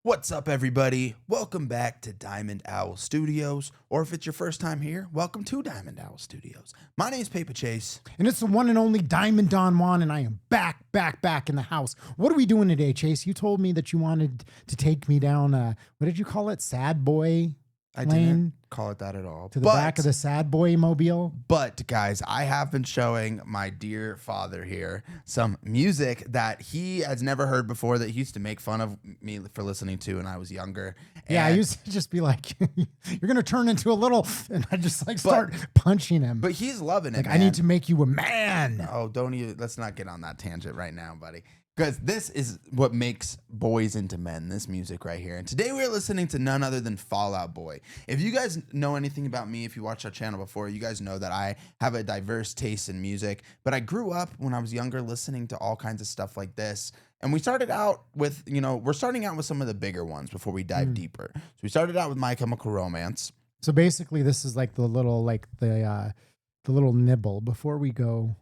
What's up, everybody? Welcome back to Diamond Owl Studios, or if it's your first time here, welcome to Diamond Owl Studios. My name is Paper Chase. And it's the one and only Diamond Don Juan, and I am back in the house. What are we doing today, Chase? You told me that you wanted to take me down, what did you call it? Sad boy I lane? didn't call it that at all. To the back of the sad boy mobile? But, guys, I have been showing my dear father here some music that he has never heard before that he used to make fun of me for listening to when I was younger. Yeah, I And- used to just be like, you're going to turn into a little, and I just like start punching him. But he's loving it, like, man. I need to make you a man. Oh, don't even, let's not get on that tangent right now, buddy. Because this is what makes boys into men, this music right here. And today we're listening to none other than Fall Out Boy. If you guys know anything about me, if you watched our channel before, you guys know that I have a diverse taste in music. But I grew up when I was younger listening to all kinds of stuff like this. And we started out with, we're starting out with some of the bigger ones before we dive deeper. So we started out with My Chemical Romance. So basically, this is like the little, the little nibble before we go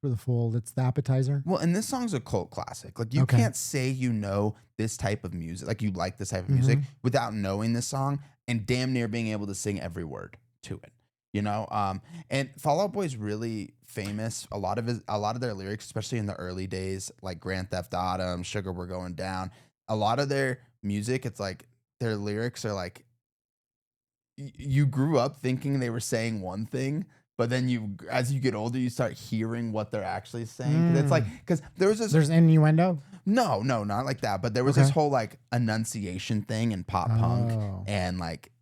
for the full. It's the appetizer. Well, and this song's a cult classic. Like, you can't say you know this type of music, like you like this type of music, without knowing this song and damn near being able to sing every word to it. And Fall Out Boy is really famous. A lot of their lyrics, especially in the early days, like Grand Theft Auto, Sugar We're Going Down. A lot of their music, it's like their lyrics are like you grew up thinking they were saying one thing. But then as you get older, you start hearing what they're actually saying. It's like, because there's innuendo. No, not like that. But there was this whole like enunciation thing in pop punk, and like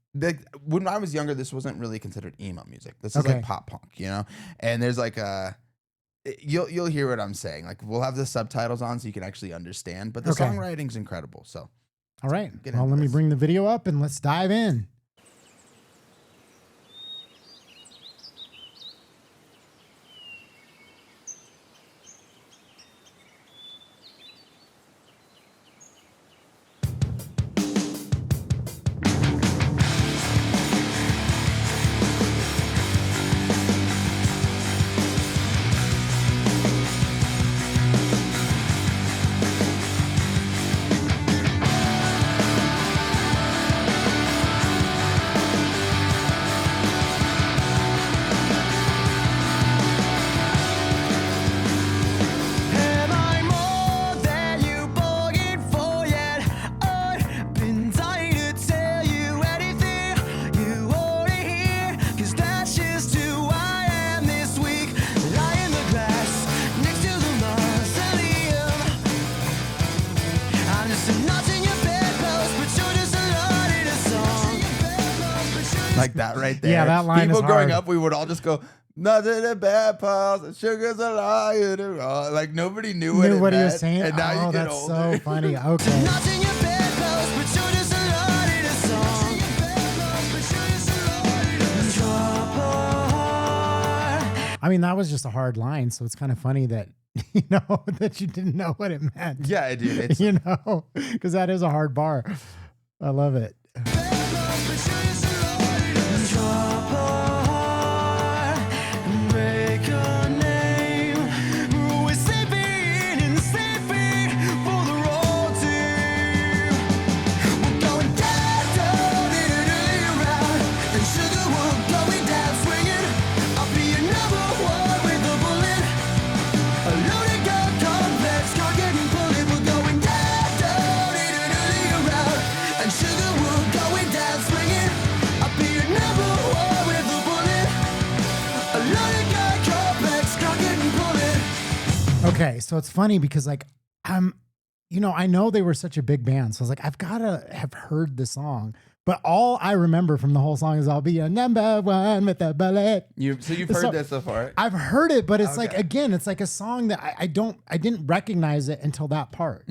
when I was younger, this wasn't really considered emo music. This is like pop punk, And there's like you'll hear what I'm saying. Like, we'll have the subtitles on so you can actually understand. But the songwriting's incredible. So, all right. Well, let me bring the video up and let's dive in. Like that right there. Yeah, that line People is growing hard. up, we would all just go, nothing but bad pals, sugar's a liar. Like, nobody knew what it he meant. was saying. And now you get that's older. so funny. Okay. I mean, that was just a hard line, so it's kind of funny that that you didn't know what it meant. Yeah, dude. It's, because that is a hard bar. I love it. Okay, so it's funny because like I know they were such a big band, so I was like, I've gotta have heard the song, but all I remember from the whole song is "I'll be a number one with a bullet." So you've heard this so far? I've heard it, but it's like, again, it's like a song that I didn't recognize it until that part.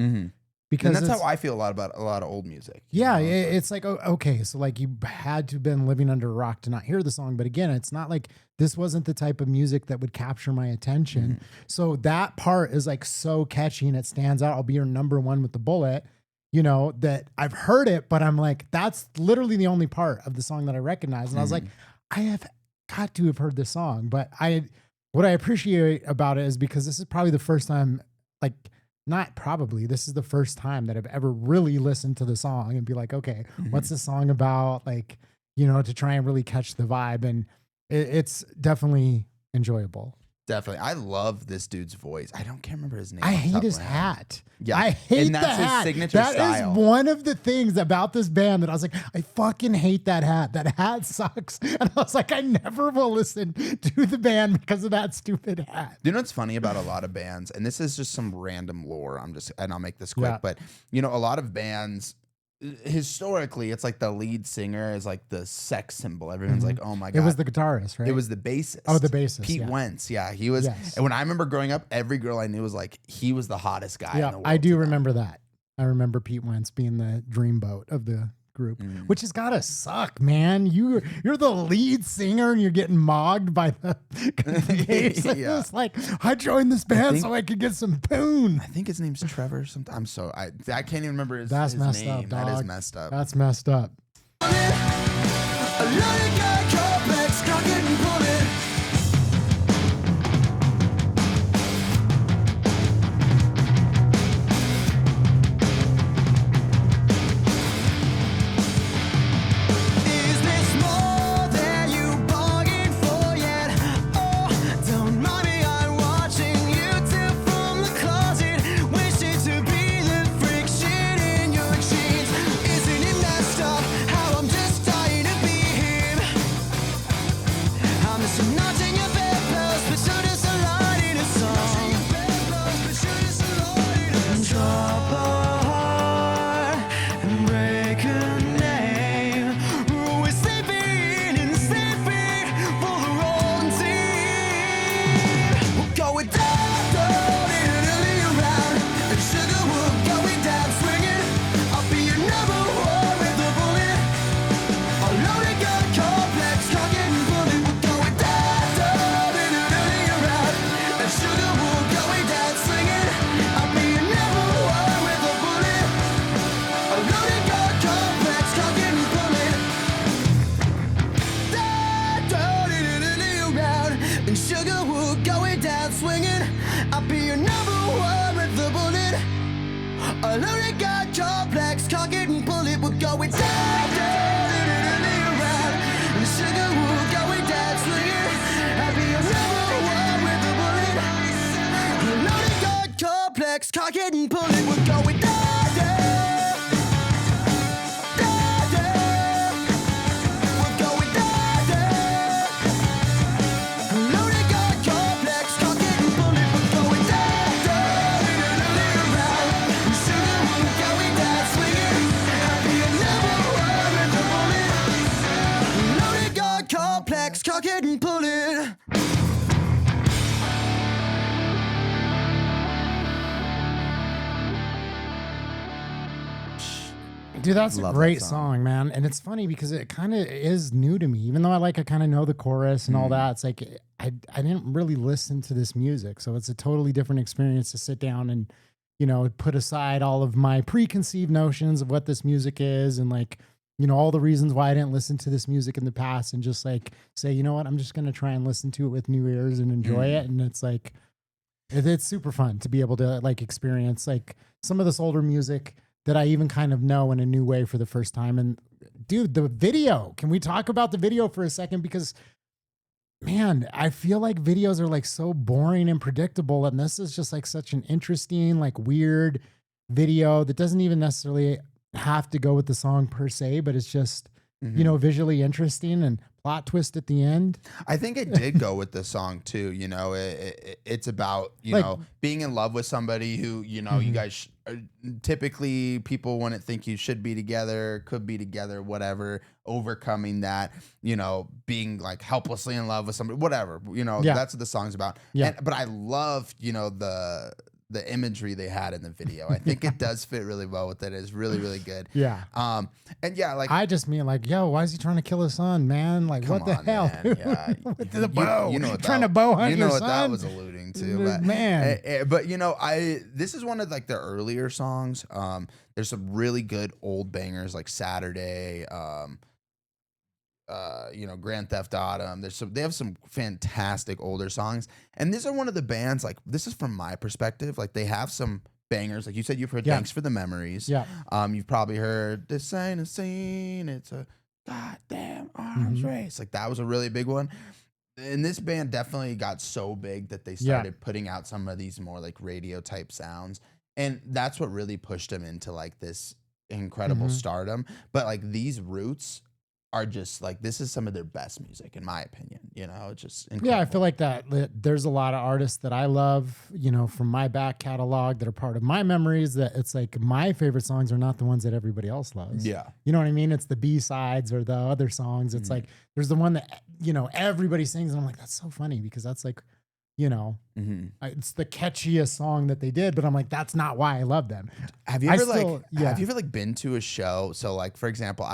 Because and that's how I feel about a lot of old music. Yeah, it's like, okay, so like you had to have been living under a rock to not hear the song. But again, it's not like this wasn't the type of music that would capture my attention. So that part is like so catchy and it stands out. I'll be your number one with the bullet, that I've heard it, but I'm like, that's literally the only part of the song that I recognize. And I was like, I have got to have heard this song. But what I appreciate about it is because this is probably the first time, like, not probably, this is the first time that I've ever really listened to the song and be like, okay, what's Mhm. the song about? Like, to try and really catch the vibe. And it's definitely enjoyable. Definitely. I love this dude's voice. Can't remember his name I off the hate top of his my head. hat. Yeah. I hate And the that's his hat. signature That is style. one of the things about this band that I was like, I fucking hate that hat. That hat sucks. And I was like, I never will listen to the band because of that stupid hat. You know what's funny about a lot of bands, and this is just some random lore. And I'll make this quick, Yeah. but a lot of bands historically, it's like the lead singer is like the sex symbol. Everyone's like, oh my It was God. the guitarist, right? It was the bassist. Oh, the bassist, Pete yeah. Wentz. Yeah. He was. Yes. And when I remember growing up, every girl I knew was like, he was the hottest guy in Yeah, the world. I do to them. remember that. I remember Pete Wentz being the dreamboat of the group, which has got to suck, man. You're the lead singer and you're getting mogged by the bassist. Yeah. It's like, I joined this band so I could get some poon. I think his name's Trevor or something. I can't even remember his, That's his messed name. up, That is dog. messed up. That's messed up. Cock it and pull it, we're going down, down, down, down. We're going down, down. Loaded gun complex, cock it and pull it, we're going down, down. Around. Sugar, we're going down, swinging. Happy and never worried the bullet. Loaded gun complex, cock it and pull it. Dude, that's Love a that great song. song, man. And it's funny because it kind of is new to me. Even though I kind of know the chorus and all that, it's like I didn't really listen to this music. So it's a totally different experience to sit down and, put aside all of my preconceived notions of what this music is and all the reasons why I didn't listen to this music in the past and just say, you know what, I'm just going to try and listen to it with new ears and enjoy it. And it's like, it's super fun to be able to experience some of this older music that I even kind of know in a new way for the first time. And dude, the video, can we talk about the video for a second? Because man, I feel like videos are so boring and predictable. And this is just such an interesting, weird video that doesn't even necessarily have to go with the song per se, but it's just, visually interesting and plot twist at the end. I think it did go with the song too. It's about being in love with somebody who you guys typically people wouldn't think you should be together, could be together, whatever. Overcoming that, being helplessly in love with somebody, whatever. That's what the song's about. Yeah. But I love the imagery they had in the video. I think it does fit really well with it. It's really, really good. Yeah. And yeah, I just mean yo, why is he trying to kill his son, man? What come the on, hell? man. Yeah. With the bow. What Trying that, to bow hunt You know your what son? that was alluding to. But, Man. But this is one of the earlier songs. There's some really good old bangers like Saturday, Grand Theft Auto. They have some fantastic older songs. And these are one of the bands, this is from my perspective, they have some bangers. Like you said, you've heard Yeah. Thanks for the Memories. Yeah. You've probably heard This Ain't a Scene, It's a Goddamn Arms Race. Like that was a really big one. And this band definitely got so big that they started putting out some of these more like radio type sounds. And that's what really pushed them into like this incredible stardom. But like these roots are just like, this is some of their best music, in my opinion. You know, it's just incredible. Yeah, I feel like that. There's a lot of artists that I love, you know, from my back catalog that are part of my memories. That it's like my favorite songs are not the ones that everybody else loves. Yeah, you know what I mean. It's the B-sides or the other songs. It's like there's the one that you know everybody sings, and I'm like, that's so funny because that's like, you know, it's the catchiest song that they did. But I'm like, that's not why I love them. Have you ever have you ever like been to a show? So like for example,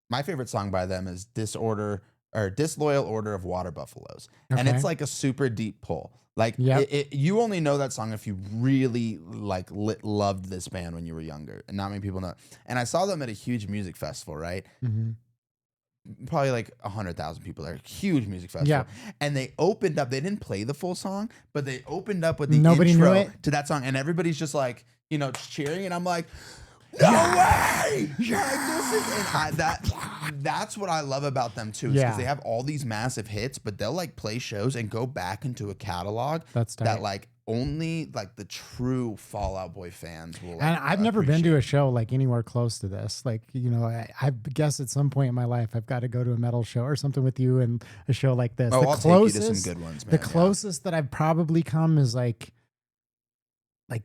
my favorite song by them is Disloyal Order of Water Buffaloes. Okay. And it's like a super deep pull. Like you only know that song if you really like loved this band when you were younger, and not many people know. And I saw them at a huge music festival, right? Probably like 100,000 people there. Huge music festival. Yeah. And they opened up, they didn't play the full song, but they opened up with the Nobody knew intro it? to that song. And everybody's just like, you know, cheering. And I'm like, no way! Like, that's what I love about them too. Because they have all these massive hits, but they'll like play shows and go back into a catalog that like only like the true Fall Out Boy fans will. Like, and I've never been to a show like anywhere close to this. Like, you know, I guess at some point in my life I've got to go to a metal show or something with you and a show like this. Oh, I'll take you to some good ones, man. The closest that I've probably come is like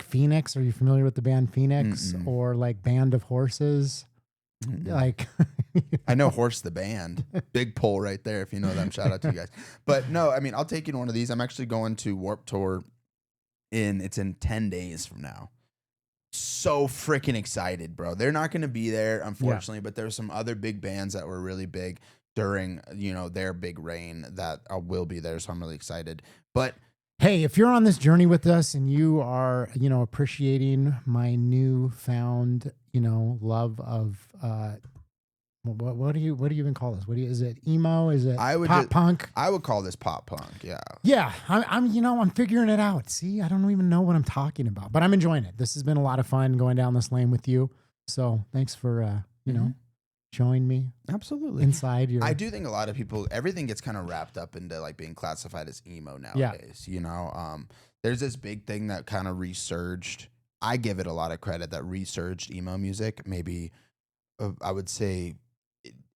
Phoenix. Are you familiar with the band Phoenix? Or like Band of Horses? Like I know Horse the band. Big pull right there if you know them. Shout out to you guys. But no, I mean, I'll take you to one of these. I'm actually going to Warped Tour it's in 10 days from now. So freaking excited, bro. They're not going to be there, unfortunately, but there's some other big bands that were really big during, you know, their big reign that will be there. So I'm really excited. But hey, if you're on this journey with us and you are, you know, appreciating my newfound, you know, love of, what do you even call this? Is it emo? Is it pop punk? I would call this pop punk. Yeah. Yeah. I'm figuring it out. See, I don't even know what I'm talking about, but I'm enjoying it. This has been a lot of fun going down this lane with you. So thanks for, you know, showing me absolutely inside your. I do think a lot of people, everything gets kind of wrapped up into like being classified as emo nowadays. You know, there's this big thing that kind of resurged. I give it a lot of credit that resurged emo music. Maybe I would say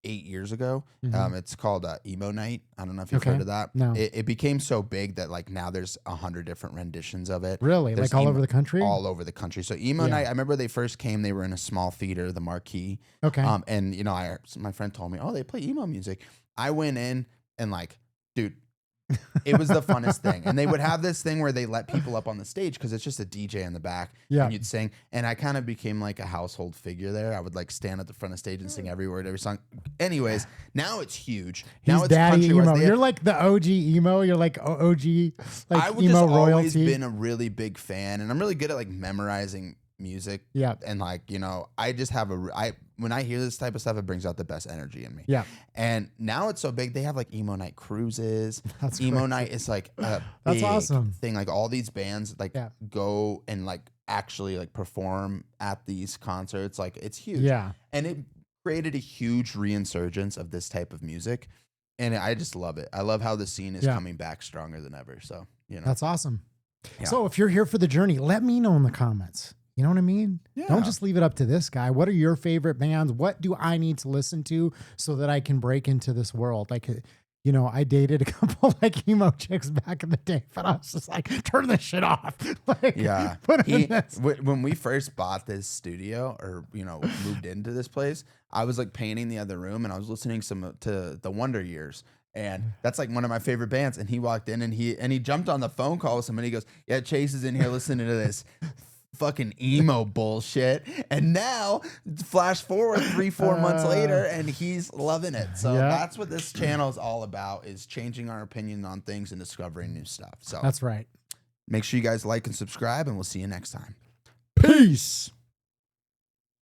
8 years ago. It's called Emo Night. I don't know if you've heard of that. No. It became so big that like now there's 100 different renditions of it. Really? There's like all over the country? All over the country. So Emo Night, I remember they first came, they were in a small theater, the Marquee. Okay. And you know, my friend told me, oh, they play emo music. I went in and like, dude, it was the funnest thing. And they would have this thing where they let people up on the stage because it's just a DJ in the back. Yeah. And you'd sing. And I kind of became like a household figure there. I would like stand at the front of stage and sing every word, every song. Anyways, now it's huge. Now it's daddy emo. country. You're like the OG emo. You're like OG like I would emo just royalty. always been a really big fan. And I'm really good at like memorizing music. Yeah. And like, you know, I just have when I hear this type of stuff, it brings out the best energy in me. Yeah. And now it's so big. They have like emo night cruises. That's emo crazy. night is like a That's big awesome. thing. Like all these bands like go and like actually like perform at these concerts. Like it's huge. Yeah. And it created a huge reinsurgence of this type of music. And I just love it. I love how the scene is coming back stronger than ever. So, you know. That's awesome. Yeah. So if you're here for the journey, let me know in the comments. You know what I mean? Yeah. Don't just leave it up to this guy. What are your favorite bands? What do I need to listen to so that I can break into this world? Like, you know, I dated a couple like emo chicks back in the day, but I was just like, turn this shit off. Like, yeah. put in this. When we first bought this studio or, you know, moved into this place, I was like painting the other room and I was listening to the Wonder Years. And that's like one of my favorite bands. And he walked in and he jumped on the phone call with somebody. He goes, yeah, Chase is in here listening to this fucking emo bullshit. And now flash forward 3-4 months later and he's loving it. So that's what this channel is all about, is changing our opinion on things and discovering new stuff. So That's right. make sure you guys like and subscribe and we'll see you next time. Peace.